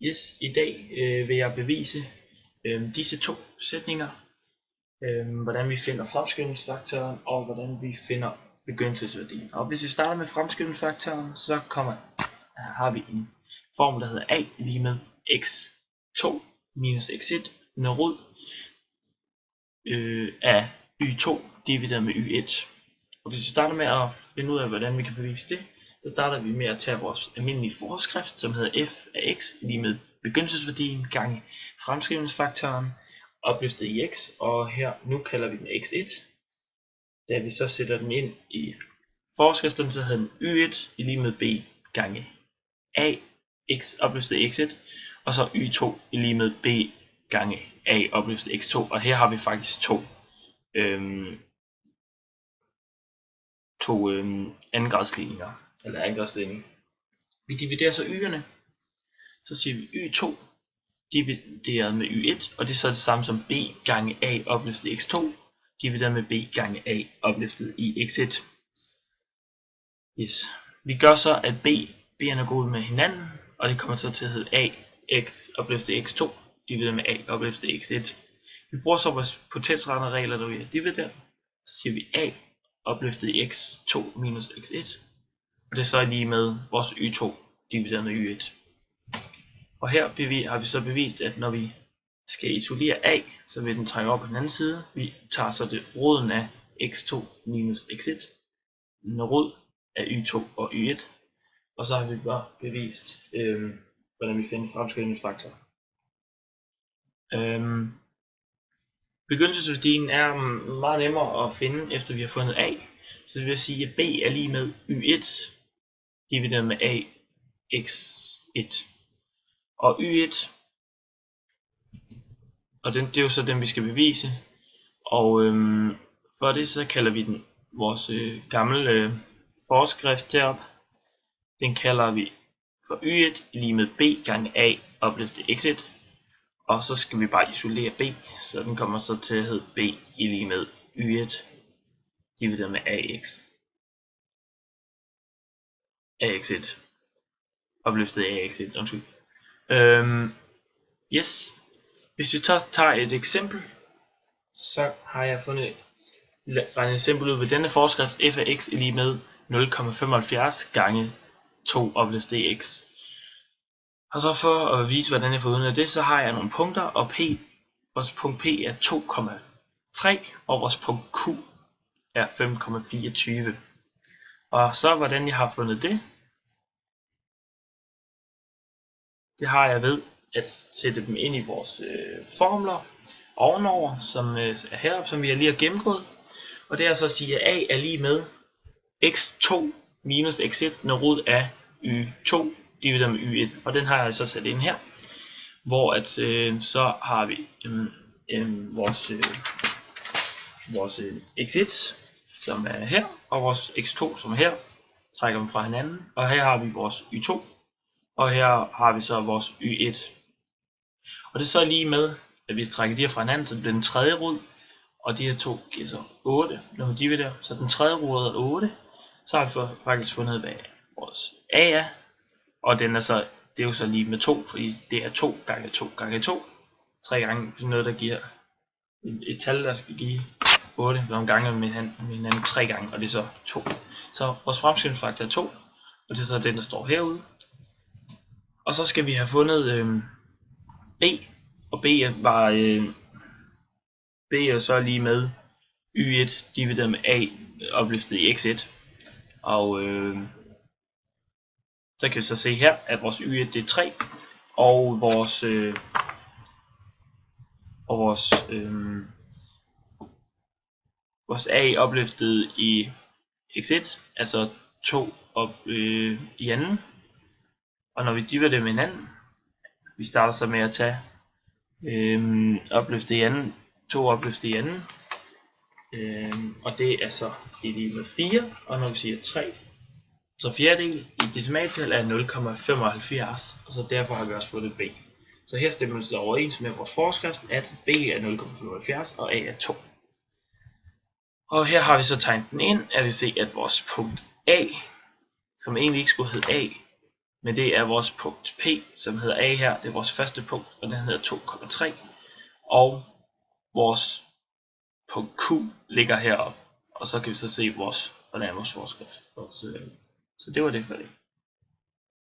Yes, i dag vil jeg bevise disse to sætninger, hvordan vi finder fremskrivningsfaktoren og hvordan vi finder begyndelsesværdien. Og hvis vi starter med fremskrivningsfaktoren, så har vi en formel, der hedder a lige med x2 minus x1 under rod af y2 divideret med y1. Og hvis vi starter med at finde ud af, hvordan vi kan bevise det, så starter vi med at tage vores almindelige forskrift, som hedder f af x lige med begyndelsesværdien gange fremskrivningsfaktoren opløftet i x, og her nu kalder vi den x1. Da vi så sætter den ind i forskriften, så hedder den y1 lige med b gange a x opløftet i x1, og så y2 lige med b gange a opløftet i x2, og her har vi faktisk to andengradsligninger, eller andengradsligning. Vi dividerer så y'erne, så siger vi y2 divideret med y1, og det er så det samme som b gange a opløftet i x2 divideret med b gange a opløftet i x1. Yes. Vi gør så, at b'erne går ud med hinanden, og det kommer så til at hedde a x opløftet i x2 divideret med a opløftet i x1. Vi bruger så vores potensrettende regler, der vi dividerer. Så siger vi a opløftet i x2 minus x1, og det er så lige med vores y2 divideret med y1. Og her har vi så bevist, at når vi skal isolere a, så vil den trække op på den anden side. Vi tager så det roden af x2 minus x1, en rod af y2 og y1, og så har vi bare bevist, hvordan vi finder fremskrivningsfaktor. Begyndelsesværdien er meget nemmere at finde, efter vi har fundet a. Så det vil sige, at b er lige med y1 divideret med a x1. Og y1, og det er jo så den, vi skal bevise. Og for det så kalder vi den vores gamle forskrift herop. Den kalder vi for y1 lige med b gange a opløftet x1. Og så skal vi bare isolere b, så den kommer så til at hedde b i lige med y1 divideret med ax1 opløftet ax1, undskyld. Yes. Hvis vi tager et eksempel, så har jeg regnet et eksempel ud ved denne forskrift f af x er lige med 0,75 gange 2 opløftet x. Og så for at vise, hvordan jeg får ud af det, så har jeg nogle punkter, og vores punkt P er 2,3, og vores punkt Q er 5,24. Og så hvordan jeg har fundet det, det har jeg ved at sætte dem ind i vores formler ovenover, som er heroppe, som vi lige har gennemgået. Og det er så at sige, at a er lige med x2 minus x1 når rod af y2 divideret med y1, og den har jeg så sat ind her, hvor at så har vi vores x1 som er her, og vores x2 som er her, trækker dem fra hinanden, og her har vi vores y2, og her har vi så vores y1. Og det er så lige med, at vi trækker de her fra hinanden, så det bliver den tredje rod, og de her to giver så 8, når vi dividerer, så den tredje rod er 8, så har vi faktisk fundet, hvad vores a er, og den er så, det er jo så lige med 2, fordi det er 2 gange 2 gange 2, 3 gange noget, der giver et tal, der skal give 8, nogle gange med hinanden 3 gange, og det er så 2. Så vores fremskrivningsfaktor er 2, og det er så den, der står herude. Og så skal vi have fundet b, og b er så lige med y1 divideret med a opløftet i x1. Og så kan vi så se her, at vores y1 det er 3, og vores a opløftet i x1, altså 2 op i anden. Og når vi dividerer det med hinanden, vi starter så med at tage opløftet i anden, 2 opløftet i anden, og det er så lige med 4, og når vi siger 3 fjerdedel i decimaltal er 0,75, og så derfor har vi også fundet b. Så her stemmer det overens med vores forskrift, at b er 0,75 og a er 2. Og her har vi så tegnet den ind, at vi ser, at vores punkt a, som egentlig ikke skulle hedde a, Men det er vores punkt P, som hedder A her. Det er vores første punkt, og den hedder 2,3. Og vores punkt Q ligger heroppe. Og så kan vi så se hvordan vores forskel. Så det var det for det.